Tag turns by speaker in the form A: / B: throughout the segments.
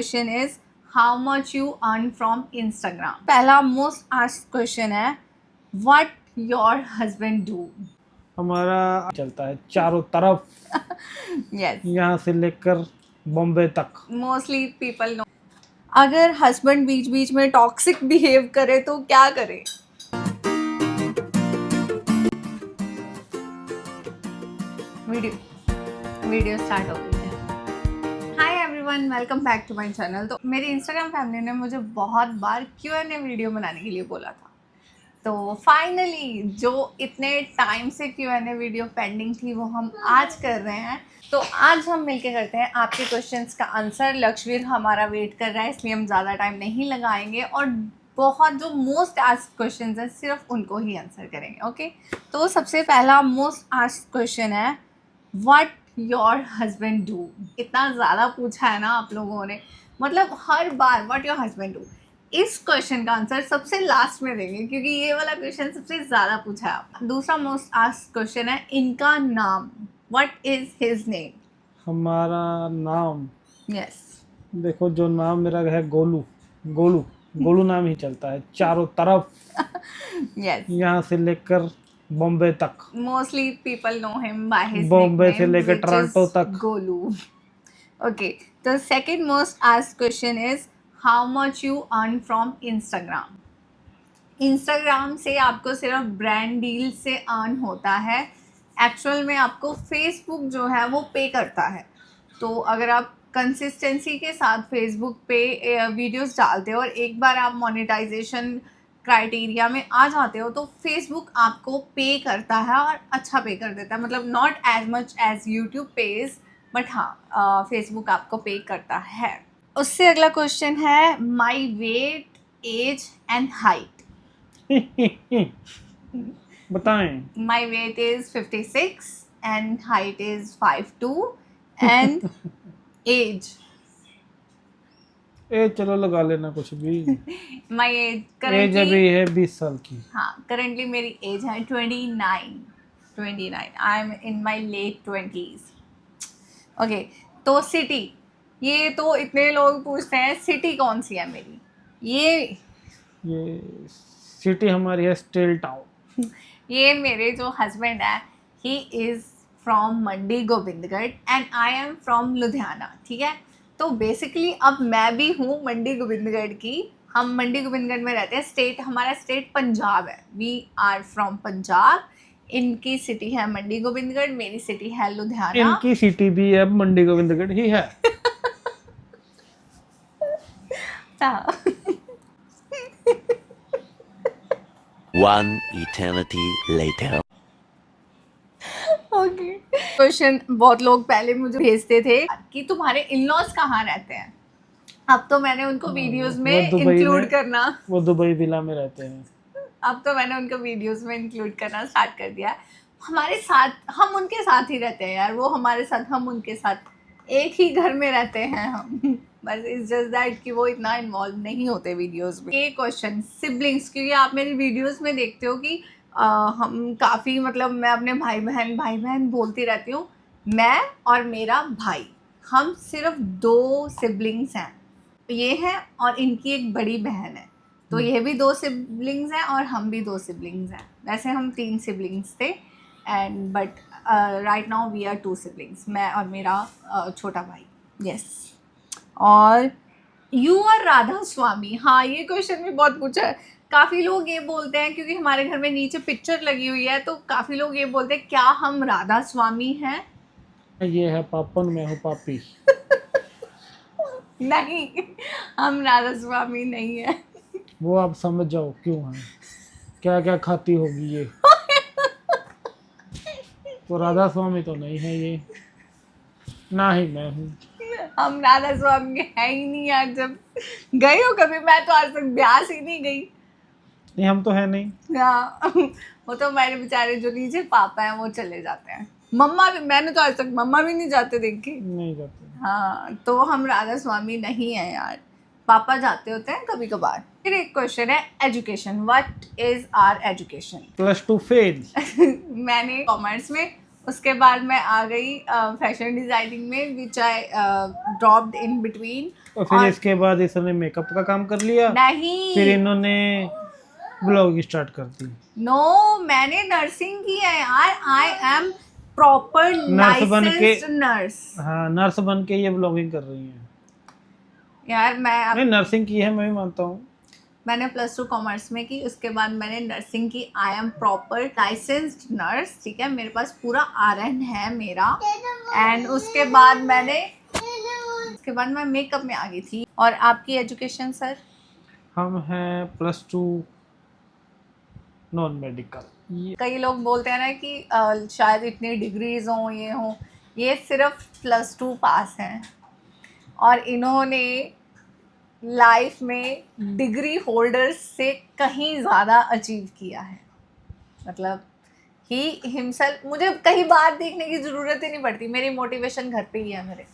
A: Question is how much you earn from Instagram. पहला most asked question है what your husband do.
B: हमारा चलता है चारों तरफ,
A: यस,
B: यहाँ से लेकर बॉम्बे तक।
A: Mostly people know. अगर हस्बैंड बीच बीच में टॉक्सिक बिहेव करे तो क्या करे? वीडियो स्टार्ट हो गई है। Hi everyone, welcome back to my channel. तो मेरी इंस्टाग्राम फैमिली ने मुझे बहुत बार Q&A वीडियो बनाने के लिए बोला था, तो फाइनली जो इतने टाइम से Q&A वीडियो पेंडिंग थी वो हम आज कर रहे हैं। तो आज हम मिलके करते हैं आपके क्वेश्चंस का आंसर। लक्ष्वीर हमारा वेट कर रहा है, इसलिए हम ज़्यादा टाइम नहीं लगाएंगे और बहुत जो मोस्ट आस्क्ड क्वेश्चंस हैं सिर्फ उनको ही आंसर करेंगे। ओके, तो सबसे पहला मोस्ट आस्क्ड क्वेश्चन है व्हाट योर हस्बैंड डू। इतना ज़्यादा पूछा है ना आप लोगों ने, मतलब हर बार व्हाट योर हस्बैंड डू। इस क्वेश्चन का आंसर सबसे लास्ट में देंगे क्योंकि ये वाला क्वेश्चन सबसे ज़्यादा पूछा है। दूसरा मोस्ट आस्क्ड क्वेश्चन है इनका नाम, व्हाट इज हिज नेम।
B: हमारा नाम,
A: यस,
B: देखो जो नाम मेरा है गोलू, गोलू गोलू नाम ही चलता है चारों तरफ,
A: यस,
B: यहाँ से लेकर बॉम्बे तक।
A: Mostly people know him by his
B: Bombay से लेकर टोरंटो तक।
A: गोलू। ओके, तो second most asked question is how much you earn from Instagram. Instagram से आपको सिर्फ ब्रांड डील से अर्न होता है, एक्चुअल में आपको फेसबुक जो है वो पे करता है। तो अगर आप कंसिस्टेंसी के साथ फेसबुक पे वीडियोस डालते हो और एक बार आप मोनेटाइजेशन क्राइटेरिया में आ जाते हो तो फेसबुक आपको पे करता है और अच्छा पे कर देता है, मतलब not as much as YouTube page, but हाँ फेसबुक आपको पे करता है। उससे अगला क्वेश्चन है my weight, age and height.
B: बताएं।
A: My weight is 56 and height is 5'2 and age.
B: ए चलो लगा लेना कुछ भी।
A: My age
B: एज
A: currently,
B: अभी है 20 साल की।
A: हाँ currently मेरी age है 29. I am in my late 20s. Okay, तो सिटी, ये तो इतने लोग पूछते हैं सिटी कौन सी है मेरी।
B: ये सिटी हमारी है स्टील टाउन।
A: ये मेरे जो हस्बैंड है he is from Mandi Gobindgarh and I am from Ludhiana. ठीक है, तो बेसिकली अब मैं भी हूँ मंडी गोविंदगढ़ की। हम मंडी गोविंदगढ़ में रहते हैं। स्टेट हमारा स्टेट पंजाब है, वी आर फ्रॉम पंजाब। इनकी सिटी है मंडी गोविंदगढ़, मेरी सिटी है लुधियाना।
B: इनकी सिटी भी अब मंडी गोविंदगढ़ ही है।
C: One eternity later.
A: Okay, question बहुत लोग पहले मुझे भेजते थे कि तुम्हारे इन-लॉज कहाँ रहते हैं। अब तो मैंने उनको वीडियोस में इंक्लूड करना,
B: वो दुबई विला में रहते हैं।
A: अब तो मैंने उनको वीडियोस में इंक्लूड करना स्टार्ट कर दिया। हमारे साथ, हम उनके साथ ही रहते हैं यार, वो हमारे साथ, हम उनके साथ एक ही घर में रहते हैं हम। बस इट्स जस्ट दैट कि वो इतना इन्वॉल्व नहीं होते वीडियोस में। ये क्वेश्चन सिबलिंग्स, क्योंकि आप मेरी वीडियोस में देखते हो कि हम काफ़ी, मतलब मैं अपने भाई बहन बोलती रहती हूँ। मैं और मेरा भाई, हम सिर्फ 2 सिबलिंग्स हैं, ये है और इनकी एक बड़ी बहन है। तो ये भी 2 सिबलिंग्स हैं और हम भी 2 सिबलिंग्स हैं। वैसे हम 3 सिबलिंग्स थे and but right now we are 2 siblings, मैं और मेरा छोटा भाई। यस, और यू आर राधा स्वामी। हाँ, ये क्वेश्चन भी बहुत पूछा है। काफ़ी लोग ये बोलते हैं, क्योंकि हमारे घर में नीचे पिक्चर लगी हुई है, तो काफ़ी लोग ये बोलते हैं क्या हम राधा स्वामी हैं।
B: ये है पापन, मैं हूँ पापी।
A: नहीं, हम राधा स्वामी नहीं है।
B: वो आप समझ जाओ क्यों है, क्या क्या खाती होगी ये। तो राधा स्वामी तो नहीं है ये, ना ही मैं हूँ।
A: हम राधा स्वामी है ही नहीं यार। जब गई हो कभी, मैं तो आज तक ब्यास ही नहीं गई।
B: नहीं, हम तो है नहीं।
A: हाँ, वो तो मेरे बेचारे जो नीचे पापा हैं वो चले जाते हैं। मम्मा भी, मैंने तो आज तक मम्मा भी नहीं जाते देखी।
B: नहीं जाते।
A: हाँ, तो हम राधा स्वामी नहीं है यार, पापा जाते होते हैं कभी कभार। फिर एक क्वेश्चन है education, what is our education.
B: +2 fail.
A: मैंने कॉमर्स में, उसके बाद मैं आ गई फैशन डिजाइनिंग में, विच आई ड्रॉप्ड इन बिटवीन।
B: और फिर इसके बाद इसने मेकअप का काम कर लिया, फिर
A: नहीं,
B: इन्होंने ब्लॉग स्टार्ट कर दी।
A: नो, मैंने नर्सिंग की है यार। आई एम प्रॉपर
B: नर्स बन के,
A: लाइसेंस्ड नर्स।
B: हाँ नर्स बन के ये ब्लॉगिंग कर रही हैं।
A: यार
B: नहीं नर्सिंग की है, मैं भी मानता हूँ।
A: मैंने +2 कॉमर्स में की, उसके बाद मैंने नर्सिंग की। I am proper licensed nurse, ठीक है, मेरे पास पूरा RN है मेरा। एंड उसके बाद मैं मेकअप में आ गई थी। और आपकी एजुकेशन सर?
B: हम हैं +2 नॉन मेडिकल।
A: कई लोग बोलते हैं ना कि शायद इतनी डिग्रीज हों, ये सिर्फ +2 पास हैं, और इन्होंने लाइफ में डिग्री होल्डर्स से कहीं ज़्यादा अचीव किया है। मतलब ही हिमसेल्फ, मुझे कहीं बात देखने की ज़रूरत ही नहीं पड़ती, मेरी मोटिवेशन घर पे ही है मेरे।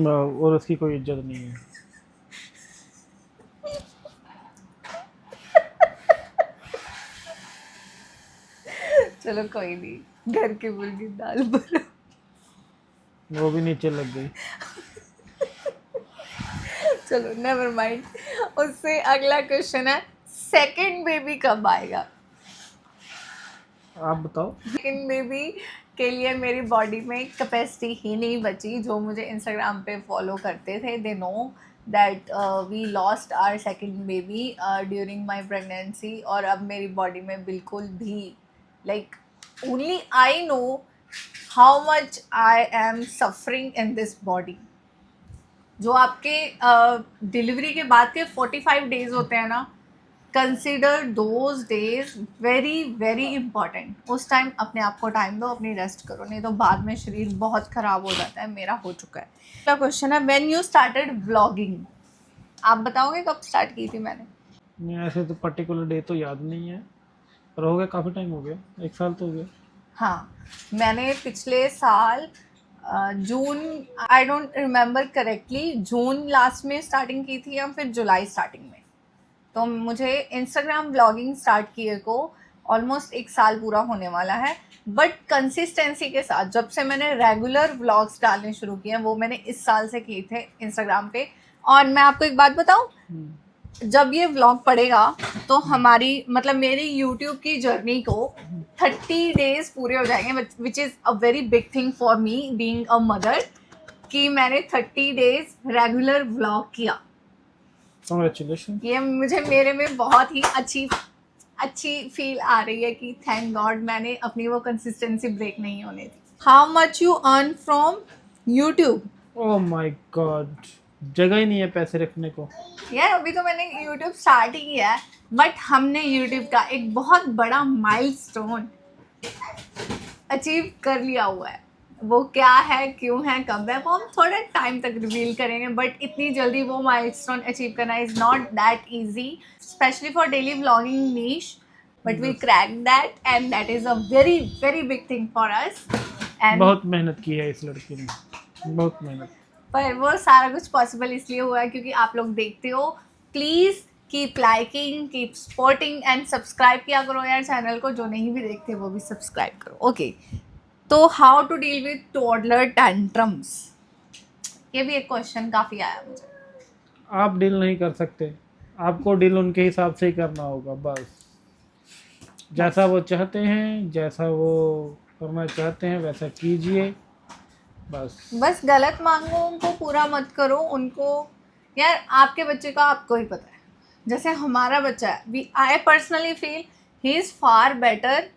B: और उसकी कोई इज्जत नहीं है।
A: चलो कोई नहीं, घर की मुर्गी दाल पर।
B: वो भी नीचे लग गई।
A: चलो नेवर माइंड। उससे अगला क्वेश्चन है, सेकंड बेबी कब आएगा?
B: आप बताओ।
A: सेकंड बेबी के लिए मेरी बॉडी में कैपेसिटी ही नहीं बची। जो मुझे इंस्टाग्राम पे फॉलो करते थे, they know that we lost our second baby during my pregnancy. और अब मेरी बॉडी में बिल्कुल भी, like only I know how much I am suffering in this body. जो आपके डिलीवरी के बाद के 45 डेज होते हैं ना, consider those days very very important. उस टाइम अपने आप को टाइम दो, अपनी रेस्ट करो, नहीं तो बाद में शरीर बहुत ख़राब हो जाता है। मेरा हो चुका है। अगला क्वेश्चन है, व्हेन यू स्टार्टेड व्लॉगिंग? आप बताओगे कब स्टार्ट की थी मैंने?
B: नहीं ऐसे तो पर्टिकुलर डे तो याद नहीं है, पर हो गया काफ़ी टाइम हो गया, 1 साल तो हो गया।
A: हाँ, मैंने पिछले साल जून, I don't remember correctly, June last में स्टार्टिंग की थी या फिर जुलाई स्टार्टिंग में। तो मुझे इंस्टाग्राम ब्लॉगिंग स्टार्ट किए को ऑलमोस्ट 1 साल पूरा होने वाला है। बट कंसिस्टेंसी के साथ जब से मैंने रेगुलर व्लॉग्स डालने शुरू किए हैं, वो मैंने इस साल से किए थे इंस्टाग्राम पे। और मैं आपको एक बात बताऊं, जब ये व्लॉग पड़ेगा तो हमारी, मतलब मेरी यूट्यूब की जर्नी को 30 डेज पूरे हो जाएंगे, which is a very big thing for me being a mother, कि मैंने 30 डेज रेगुलर व्लॉग किया।
B: कांग्रेचुलेशन।
A: ये मुझे, मेरे में बहुत ही अच्छी फील आ रही है कि थैंक गॉड मैंने अपनी वो कंसिस्टेंसी ब्रेक नहीं होने दी। How much you earn from YouTube?
B: Oh my god, जगह ही नहीं है पैसे रखने को।
A: यार अभी तो मैंने यूट्यूब स्टार्ट ही किया है, बट हमने यूट्यूब का एक बहुत बड़ा माइलस्टोन अचीव कर लिया हुआ है। वो क्या है, क्यों है, कब है, वो हम थोड़ा टाइम तक रिवील करेंगे। बट इतनी जल्दी वो माइलस्टोन अचीव करना is not that easy, especially for daily vlogging niche. But we crack that and that is a very very big thing for us. And
B: बहुत मेहनत की है इस लड़की ने, बहुत मेहनत।
A: पर वो सारा कुछ पॉसिबल इसलिए हुआ है क्योंकि आप लोग देखते हो। Please keep liking, keep supporting and subscribe किया करो यार चैनल को। जो नहीं भी देखते वो भी सब्सक्राइब करो। ओके, तो how to deal with toddler tantrums, ये भी एक क्वेश्चन काफ़ी आया मुझे।
B: आप डील नहीं कर सकते, आपको डील उनके हिसाब से ही करना होगा। बस जैसा वो चाहते हैं, जैसा वो करना चाहते हैं वैसा कीजिए। बस
A: गलत मांगो, उनको पूरा मत करो उनको। यार आपके बच्चे का आपको ही पता है, जैसे हमारा बच्चा है, I personally feel he is far better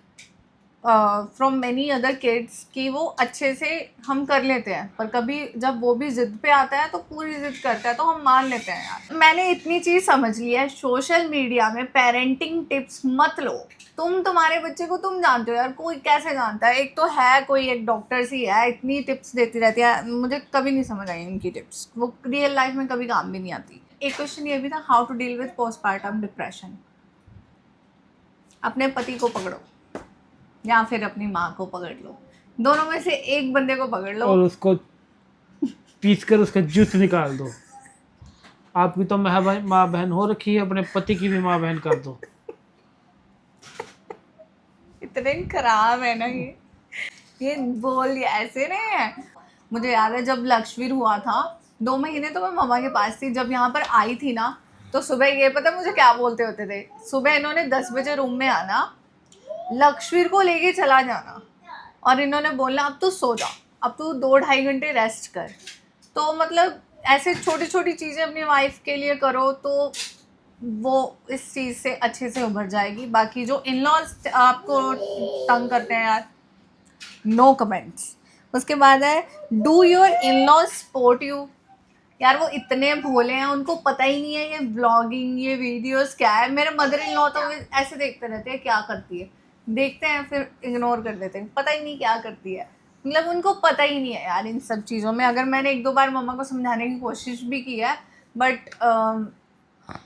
A: from many other kids, कि वो अच्छे से हम कर लेते हैं। पर कभी जब वो भी ज़िद पे आता है तो पूरी ज़िद करता है, तो हम मान लेते हैं। यार मैंने इतनी चीज़ समझ ली है, सोशल मीडिया में पेरेंटिंग टिप्स मत लो। तुम्हारे बच्चे को तुम जानते हो यार, कोई कैसे जानता है। एक तो है कोई एक डॉक्टर सी है, इतनी टिप्स देती रहती है, मुझे कभी नहीं समझ आई उनकी टिप्स, वो रियल लाइफ में कभी काम भी नहीं आती। एक क्वेश्चन ये भी था, how to deal with postpartum depression. अपने पति को पकड़ो या फिर अपनी माँ को पकड़ लो, दोनों में से एक बंदे को पकड़ लो
B: और उसको पीस कर उसका जूस निकाल दो। आपकी तो माँ बहन हो रखी है, अपने पति की भी माँ बहन कर दो।
A: इतने खराब है ना ये। ये बोल ऐसे नहीं है। मुझे याद है जब लक्ष्मीर हुआ था 2 महीने तो मैं मम्मा के पास थी। जब यहाँ पर आई थी ना तो सुबह ये पता मुझे क्या बोलते होते थे, सुबह इन्होंने 10 बजे रूम में आना, लक्ष्मीर को लेके चला जाना और इन्होंने बोलना अब तू सो जा, अब तू 2-2.5 घंटे रेस्ट कर। तो मतलब ऐसे छोटी छोटी चीज़ें अपनी वाइफ के लिए करो तो वो इस चीज़ से अच्छे से उभर जाएगी। बाकी जो इन लॉज आपको तंग करते हैं यार, नो कमेंट्स। उसके बाद है do your in laws support you. यार वो इतने भोले हैं, उनको पता ही नहीं है ये व्लॉगिंग ये वीडियोस क्या है। मेरे मदर इन लॉ तो ऐसे देखते रहते हैं क्या करती है, देखते हैं फिर इग्नोर कर देते हैं, पता ही नहीं क्या करती है। मतलब उनको पता ही नहीं है यार इन सब चीज़ों में। अगर मैंने 1-2 बार मम्मा को समझाने की कोशिश भी की है बट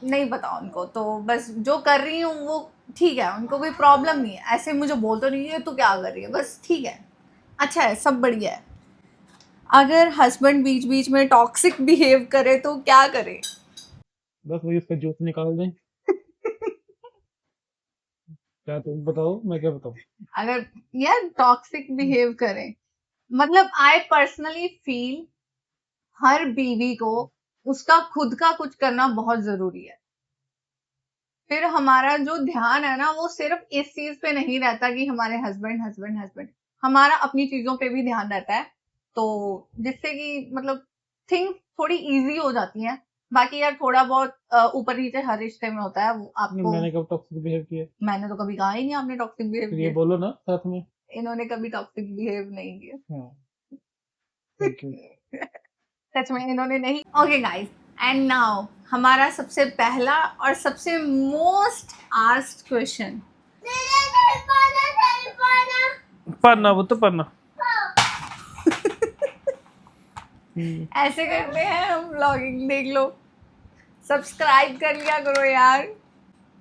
A: नहीं पता उनको, तो बस जो कर रही हूँ वो ठीक है, उनको कोई प्रॉब्लम नहीं है। ऐसे मुझे बोल तो नहीं है तू क्या कर रही है, बस ठीक है, अच्छा है, सब बढ़िया है। अगर हस्बैंड बीच बीच में टॉक्सिक बिहेव करे तो क्या करे?
B: बस वही उसका जूस निकाल दें। क्या तुम बताओ, मैं क्या बताऊँ?
A: अगर यार टॉक्सिक बिहेव करे, मतलब आई पर्सनली फील हर बीवी को उसका खुद का कुछ करना बहुत जरूरी है। फिर हमारा जो ध्यान है ना वो सिर्फ इस चीज पे नहीं रहता कि हमारे हस्बैंड हस्बैंड हस्बैंड, हमारा अपनी चीजों पे भी ध्यान रहता है। तो जिससे कि मतलब थिंग्स थोड़ी इजी हो जाती हैं। बाकी यार थोड़ा बहुत ऊपर नीचे हर रिश्ते में होता है, वो आपको।
B: मैंने कब टॉक्सिक बिहेव किया?
A: मैंने तो कभी कहा ही नहीं आपने टॉक्सिक बिहेव
B: फिर ये
A: किया।
B: बोलो ना साथ में।
A: इन्होंने कभी टॉक्सिक बिहेव नहीं किया।
B: हाँ, थैंक यू।
A: सच में इन्होंने नहीं। ओके गाइस, एंड नाउ हमारा सबसे पहला और सबसे मोस्ट आस्क्ड क्वेश्चन।
B: पढ़ना वो तो पढ़ना।
A: ऐसे करते हैं हम व्लॉगिंग, देख लो। सब्सक्राइब कर लिया करो यार,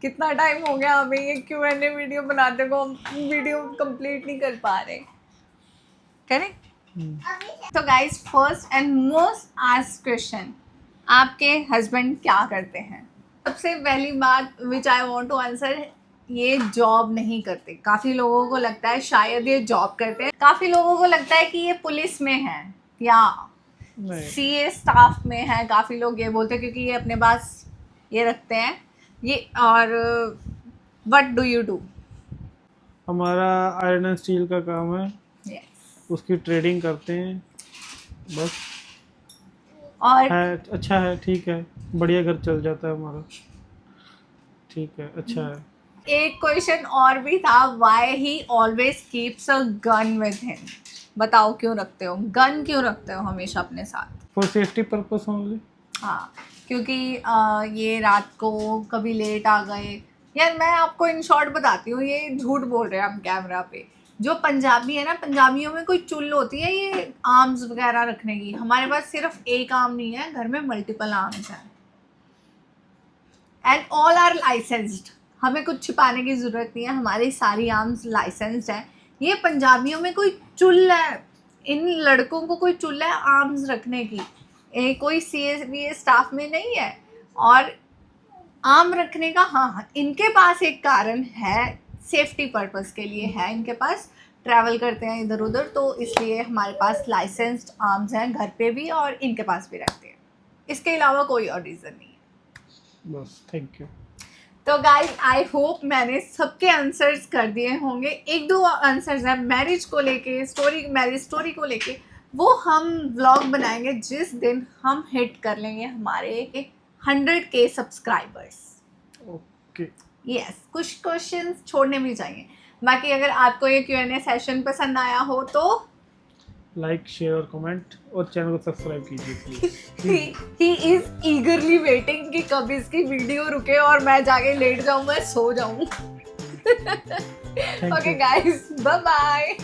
A: कितना टाइम हो गया हमें ये Q&A वीडियो बनाते को, हम वीडियो कंप्लीट नहीं कर पा रहे। करेक्ट। तो guys first and most asked question, आपके हस्बैंड क्या करते हैं? सबसे पहली बात विच आई वांट टू आंसर, ये जॉब नहीं करते। काफ़ी लोगों को लगता है शायद ये जॉब करते हैं, काफ़ी लोगों को लगता है कि ये पुलिस में है या CA स्टाफ में है। काफ़ी लोग ये बोलते हैं क्योंकि ये अपने पास ये रखते हैं ये। और व्हाट डू यू डू?
B: हमारा आयरन एंड स्टील का काम है, उसकी ट्रेडिंग करते हैं बस।
A: और
B: है अच्छा है, ठीक है, बढ़िया घर चल जाता है हमारा, ठीक है, अच्छा है।
A: एक क्वेश्चन और भी था, why he always keeps a gun with him. बताओ क्यों रखते हो गन, क्यों रखते हो हमेशा अपने साथ?
B: For safety purpose only.
A: हाँ, क्योंकि ये रात को कभी लेट आ गए। यार मैं आपको इन शॉर्ट बताती हूँ, ये झूठ बोल रहे हैं हम कैमरा पे। जो पंजाबी है ना, पंजाबियों में कोई चुल होती है ये आर्म्स वगैरह रखने की। हमारे पास सिर्फ एक आर्म नहीं है, घर में मल्टीपल आर्म्स हैं एंड ऑल आर लाइसेंस्ड। हमें कुछ छिपाने की ज़रूरत नहीं है, हमारी सारी आर्म्स लाइसेंस्ड है। ये पंजाबियों में कोई चुल है, इन लड़कों को कोई चुल है आर्म्स रखने की, कोई CA स्टाफ में नहीं है। और आर्म रखने का हाँ इनके पास एक कारण है, सेफ्टी पर्पस के लिए है इनके पास, ट्रैवल करते हैं इधर उधर, तो इसलिए हमारे पास लाइसेंस्ड आर्म्स हैं घर पे भी और इनके पास भी रहते हैं। इसके अलावा कोई और रीज़न नहीं है।
B: बस, थैंक यू।
A: तो गाइस आई होप मैंने सबके आंसर्स कर दिए होंगे। 1-2 आंसर्स हैं मैरिज को लेके, मैरिज स्टोरी को लेके, वो हम व्लॉग बनाएंगे जिस दिन हम हिट कर लेंगे हमारे 100K सब्सक्राइबर्स।
B: ओके।
A: यस, कुछ क्वेश्चंस छोड़ने भी चाहिए। बाकी अगर आपको ये Q&A सेशन पसंद आया हो तो
B: लाइक, शेयर और कमेंट, और चैनल को सब्सक्राइब कीजिए प्लीज।
A: ही इज ईगरली वेटिंग कि कब इसकी वीडियो रुके और मैं जाके लेट जाऊं, मैं सो जाऊं। Okay guys, bye bye.